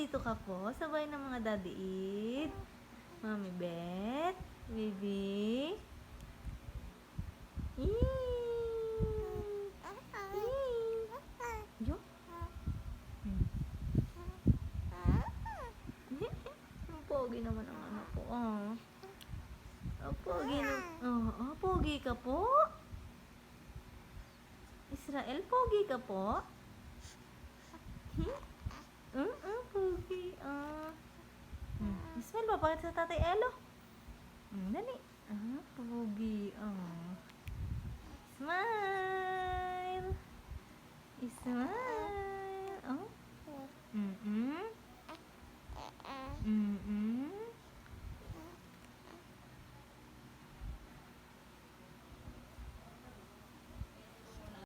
nandito ka po? Sabay ng mga Daddy Eid? Mami Bet? Baby? Yo? Ang pogi naman ang anak ko. Oh. Oh, pogi na. Oh, pogi ka po? Israel, pogi ka po? Pogi. Smile ba? Bakit sa Tatay Elo? Dali. Pogi. Smile. Smile.